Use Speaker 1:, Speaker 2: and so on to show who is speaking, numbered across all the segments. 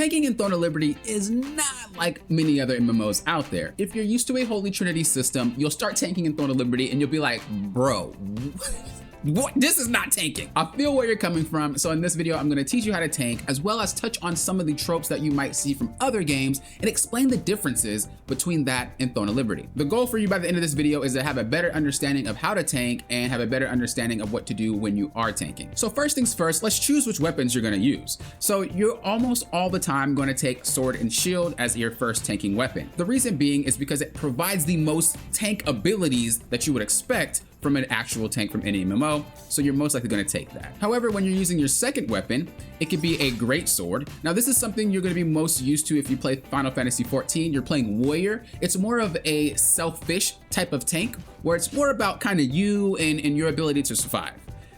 Speaker 1: Tanking in Throne of Liberty is not like many other MMOs out there. If you're used to a Holy Trinity system, you'll start tanking in Throne of Liberty and you'll be like, bro, what? This is not tanking. I feel where you're coming from. So in this video, I'm gonna teach you how to tank, as well as touch on some of the tropes that you might see from other games and explain the differences between that and Throne of Liberty. The goal for you by the end of this video is to have a better understanding of how to tank and have a better understanding of what to do when you are tanking. So first things first, let's choose which weapons you're gonna use. So you're almost all the time gonna take sword and shield as your first tanking weapon. The reason being is because it provides the most tank abilities that you would expect from an actual tank from any MMO, so you're most likely gonna take that. However, when you're using your second weapon, it could be a great sword. Now, this is something you're gonna be most used to if you play Final Fantasy XIV, you're playing Warrior. It's more of a selfish type of tank, where it's more about kind of you and your ability to survive.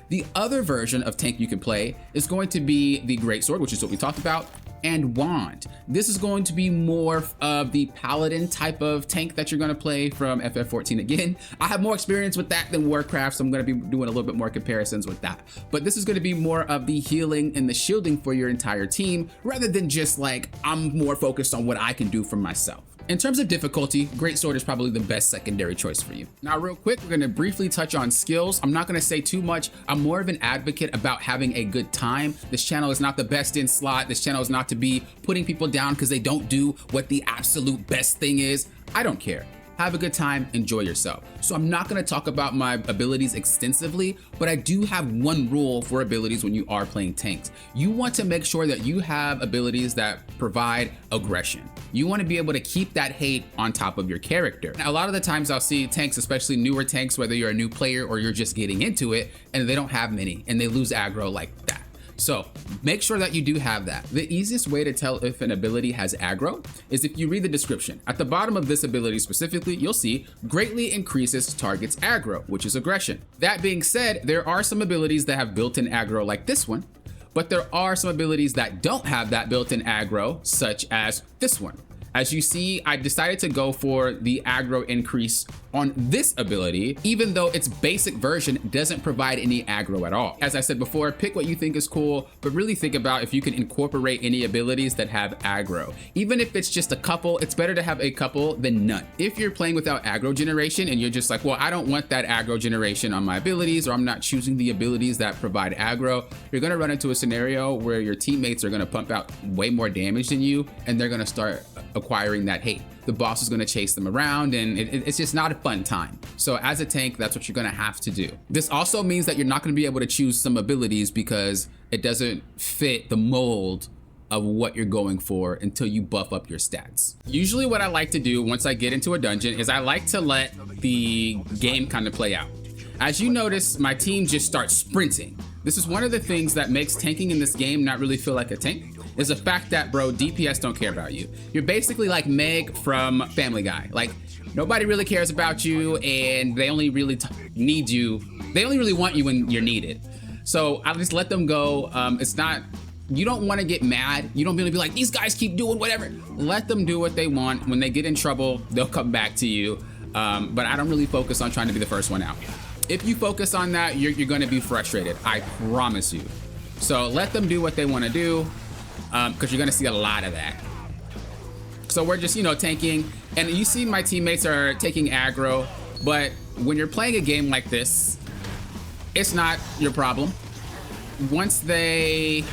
Speaker 1: The other version of tank you can play is going to be the Great Sword, which is what we talked about, and Wand. This is going to be more of the Paladin type of tank that you're gonna play from FF14 again. I have more experience with that than Warcraft, so I'm gonna be doing a little bit more comparisons with that. But this is gonna be more of the healing and the shielding for your entire team, rather than just like, I'm more focused on what I can do for myself. In terms of difficulty, Great Sword is probably the best secondary choice for you. Now, real quick, we're gonna briefly touch on skills. I'm not gonna say too much. I'm more of an advocate about having a good time. This channel is not the best in slot. This channel is not to be putting people down because they don't do what the absolute best thing is. I don't care. Have a good time, enjoy yourself. So I'm not gonna talk about my abilities extensively, but I do have one rule for abilities when you are playing tanks. You want to make sure that you have abilities that provide aggression. You wanna be able to keep that hate on top of your character. Now, a lot of the times I'll see tanks, especially newer tanks, whether you're a new player or you're just getting into it, and they don't have many, and they lose aggro like that. So make sure that you do have that. The easiest way to tell if an ability has aggro is if you read the description. At the bottom of this ability specifically, you'll see greatly increases target's aggro, which is aggression. That being said, there are some abilities that have built-in aggro like this one, but there are some abilities that don't have that built-in aggro, such as this one. As you see, I decided to go for the aggro increase on this ability, even though its basic version doesn't provide any aggro at all. As I said before, pick what you think is cool, but really think about if you can incorporate any abilities that have aggro. Even if it's just a couple, it's better to have a couple than none. If you're playing without aggro generation and you're just like, well, I don't want that aggro generation on my abilities, or I'm not choosing the abilities that provide aggro, you're gonna run into a scenario where your teammates are gonna pump out way more damage than you, and they're gonna start acquiring that hate. The boss is going to chase them around, and it's just not a fun time. So as a tank, that's what you're going to have to do. This also means that you're not going to be able to choose some abilities because it doesn't fit the mold of what you're going for until you buff up your stats. Usually what I like to do once I get into a dungeon is I like to let the game kind of play out. As you notice, my team just starts sprinting. This is one of the things that makes tanking in this game not really feel like a tank, is the fact that, bro, DPS don't care about you. You're basically like Meg from Family Guy. Like, nobody really cares about you, and they only really need you. They only really want you when you're needed. So I just let them go. It's not, you don't want to get mad. You don't really be like, these guys keep doing whatever. Let them do what they want. When they get in trouble, they'll come back to you. But I don't really focus on trying to be the first one out. If you focus on that, you're going to be frustrated. I promise you. So let them do what they want to do, because you're going to see a lot of that. So we're just, tanking, and you see my teammates are taking aggro, but when you're playing a game like this, it's not your problem. Once they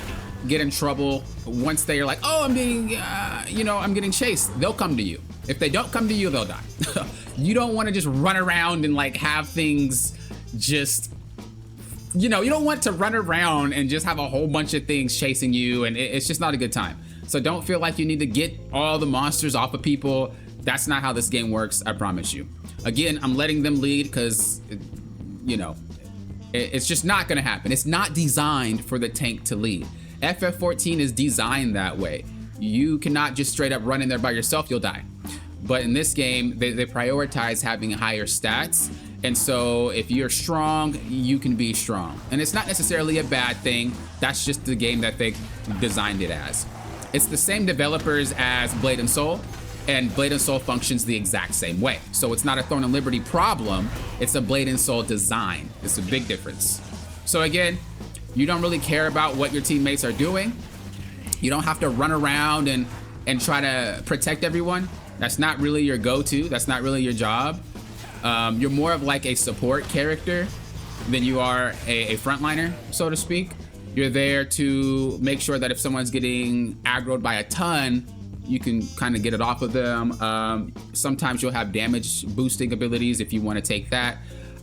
Speaker 1: get in trouble, once they're like, oh, I'm being, I'm getting chased, they'll come to you. If they don't come to you, they'll die. You don't want to just run around and like have things just, you don't want to run around and just have a whole bunch of things chasing you, and it's just not a good time. So don't feel like you need to get all the monsters off of people. That's not how this game works, I promise you. Again, I'm letting them lead because, it's just not gonna happen. It's not designed for the tank to lead. FF14 is designed that way. You cannot just straight up run in there by yourself, you'll die. But in this game, they prioritize having higher stats. And so if you're strong, you can be strong. And it's not necessarily a bad thing. That's just the game that they designed it as. It's the same developers as Blade and Soul, and Blade and Soul functions the exact same way. So it's not a Throne of Liberty problem, it's a Blade and Soul design. It's a big difference. So again, you don't really care about what your teammates are doing. You don't have to run around and try to protect everyone. That's not really your go-to. That's not really your job. You're more of like a support character than you are a frontliner, so to speak. You're there to make sure that if someone's getting aggroed by a ton, you can kind of get it off of them. Sometimes you'll have damage boosting abilities if you want to take that.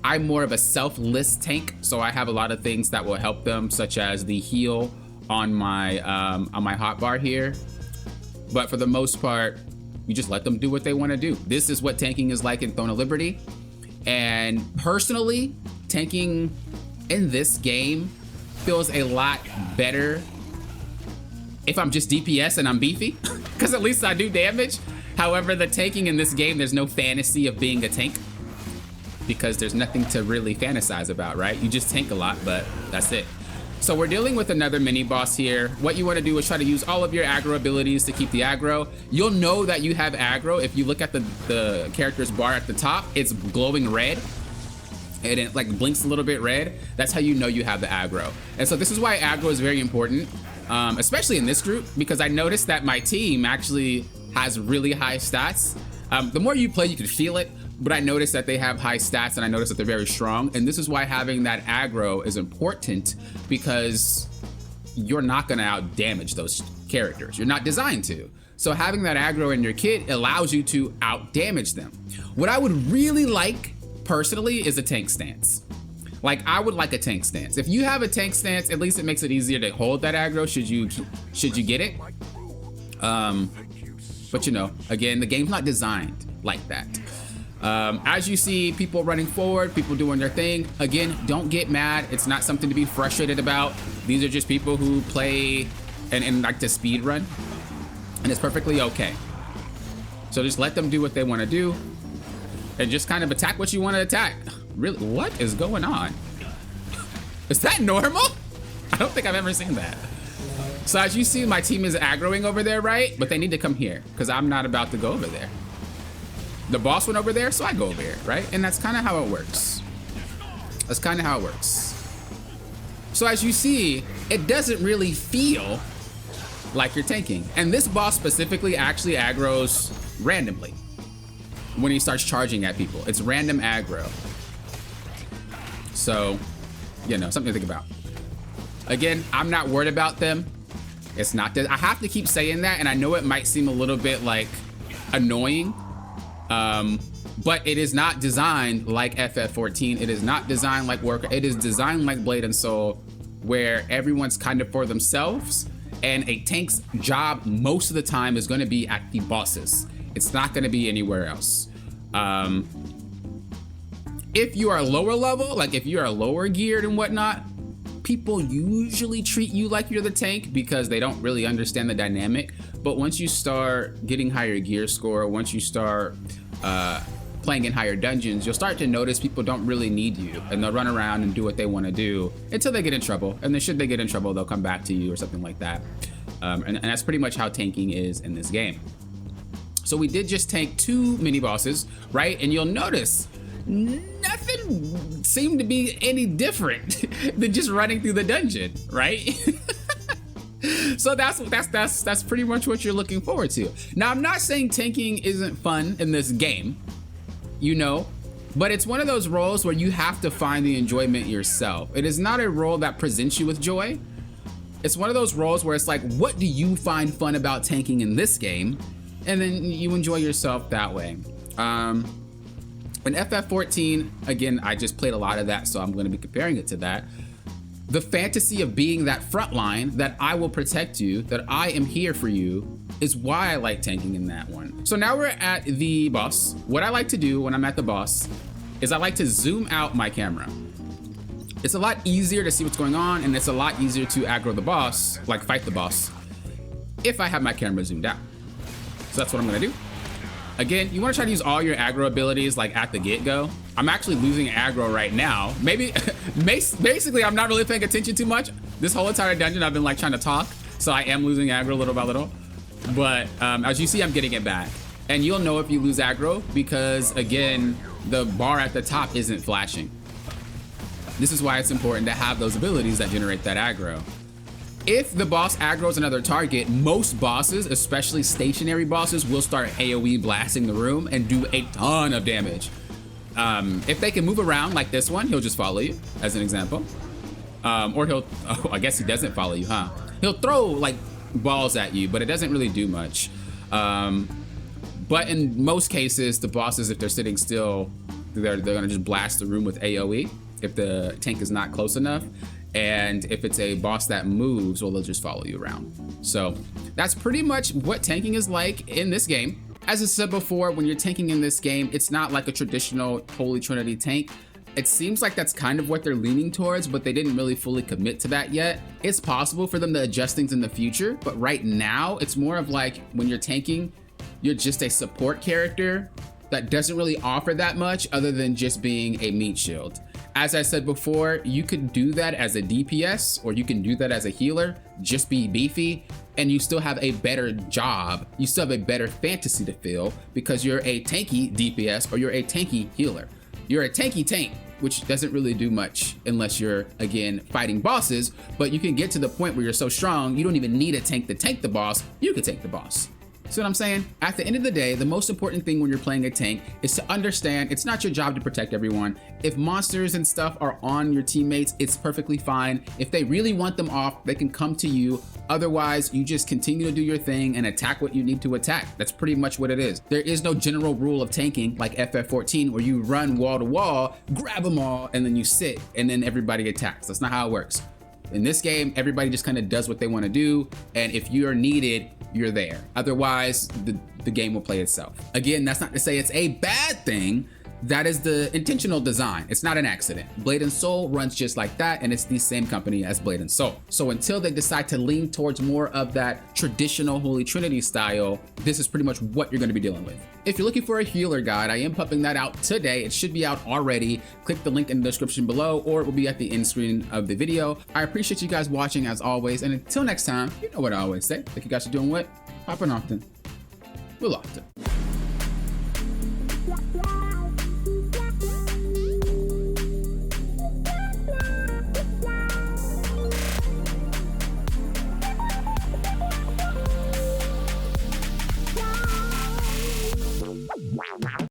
Speaker 1: I'm more of a selfless tank, so I have a lot of things that will help them, such as the heal on my hotbar here. But for the most part, you just let them do what they want to do. This is what tanking is like in Throne of Liberty. And personally, tanking in this game feels a lot better if I'm just DPS and I'm beefy, because at least I do damage. However, the tanking in this game, there's no fantasy of being a tank, because there's nothing to really fantasize about, right? You just tank a lot, but that's it. So we're dealing with another mini boss here. What you want to do is try to use all of your aggro abilities to keep the aggro. You'll know that you have aggro if you look at the character's bar at the top. It's glowing red, and it like blinks a little bit red. That's how you know you have the aggro. And so this is why aggro is very important, especially in this group, because I noticed that my team actually has really high stats. The more you play, you can feel it. But I noticed that they have high stats, and I noticed that they're very strong. And this is why having that aggro is important, because you're not gonna out damage those characters. You're not designed to. So having that aggro in your kit allows you to out damage them. What I would really like personally is a tank stance. Like, I would like a tank stance. If you have a tank stance, at least it makes it easier to hold that aggro should you get it. But you know, again, the game's not designed like that. As you see people running forward, people doing their thing, again, don't get mad. It's not something to be frustrated about. These are just people who play and like to speed run, and it's perfectly okay. So just let them do what they want to do, and just kind of attack what you want to attack. Really, what is going on? Is that normal? I don't think I've ever seen that. So as you see, my team is aggroing over there, right? But they need to come here, because I'm not about to go over there. The boss went over there, so I go over here, right? And that's kind of how it works. That's kind of how it works. So as you see, it doesn't really feel like you're tanking. And this boss specifically actually aggroes randomly when he starts charging at people. It's random aggro. So, you know, something to think about. Again, I'm not worried about them. It's not that I have to keep saying that, and I know it might seem a little bit like annoying. But it is not designed like FF14. It is not designed like Worker. It is designed like Blade and Soul, where everyone's kind of for themselves, and a tank's job most of the time is going to be at the bosses. It's not going to be anywhere else. If you are lower level, like if you are lower geared and whatnot, people usually treat you like you're the tank because they don't really understand the dynamic. But once you start getting higher gear score, once you start playing in higher dungeons, you'll start to notice people don't really need you, and they'll run around and do what they want to do until they get in trouble. And then should they get in trouble, they'll come back to you or something like that. And that's pretty much how tanking is in this game. So we did just tank 2 mini bosses, right? And you'll notice nothing seemed to be any different than just running through the dungeon, right? So that's pretty much what you're looking forward to. Now, I'm not saying tanking isn't fun in this game, you know, but it's one of those roles where you have to find the enjoyment yourself. It is not a role that presents you with joy. It's one of those roles where it's like, what do you find fun about tanking in this game? And then you enjoy yourself that way. In FF14, again, I just played a lot of that, so I'm going to be comparing it to that. The fantasy of being that front line, that I will protect you, that I am here for you, is why I like tanking in that one. So now we're at the boss. What I like to do when I'm at the boss is I like to zoom out my camera. It's a lot easier to see what's going on, and it's a lot easier to aggro the boss, like fight the boss, if I have my camera zoomed out. So that's what I'm gonna do. Again, you wanna try to use all your aggro abilities like at the get-go. I'm actually losing aggro right now. Maybe, basically I'm not really paying attention too much. This whole entire dungeon I've been like trying to talk, so I am losing aggro little by little. But as you see, I'm getting it back. And you'll know if you lose aggro because, again, the bar at the top isn't flashing. This is why it's important to have those abilities that generate that aggro. If the boss aggroes another target, most bosses, especially stationary bosses, will start AoE blasting the room and do a ton of damage. If they can move around like this one, he'll just follow you, as an example. Or he'll, oh, I guess he doesn't follow you, huh? He'll throw like balls at you, but it doesn't really do much. But in most cases, the bosses, if they're sitting still, they're gonna just blast the room with AoE if the tank is not close enough. And if it's a boss that moves, well, they'll just follow you around. So that's pretty much what tanking is like in this game. As I said before, when you're tanking in this game, it's not like a traditional Holy Trinity tank. It seems like that's kind of what they're leaning towards, but they didn't really fully commit to that yet. It's possible for them to adjust things in the future, but right now it's more of like when you're tanking, you're just a support character that doesn't really offer that much other than just being a meat shield. As I said before, you could do that as a DPS or you can do that as a healer, just be beefy, and you still have a better job. You still have a better fantasy to fill because you're a tanky DPS or you're a tanky healer. You're a tanky tank, which doesn't really do much unless you're, again, fighting bosses, but you can get to the point where you're so strong, you don't even need a tank to tank the boss, you can tank the boss. See what I'm saying? At the end of the day, the most important thing when you're playing a tank is to understand it's not your job to protect everyone. If monsters and stuff are on your teammates, it's perfectly fine. If they really want them off, they can come to you. Otherwise, you just continue to do your thing and attack what you need to attack. That's pretty much what it is. There is no general rule of tanking like FF14 where you run wall to wall, grab them all, and then you sit and then everybody attacks. That's not how it works. In this game, everybody just kind of does what they want to do, and if you're needed, you're there. Otherwise, the game will play itself. Again, that's not to say it's a bad thing. That is the intentional design. It's not an accident. Blade and Soul runs just like that, and it's the same company as Blade and Soul. So until they decide to lean towards more of that traditional Holy Trinity style, this is pretty much what you're going to be dealing with. If you're looking for a healer guide, I am pumping that out today. It should be out already. Click the link in the description below, or it will be at the end screen of the video. I appreciate you guys watching as always, and until next time, you know what I always say. Thank you guys for doing what? Popping often. We'll often.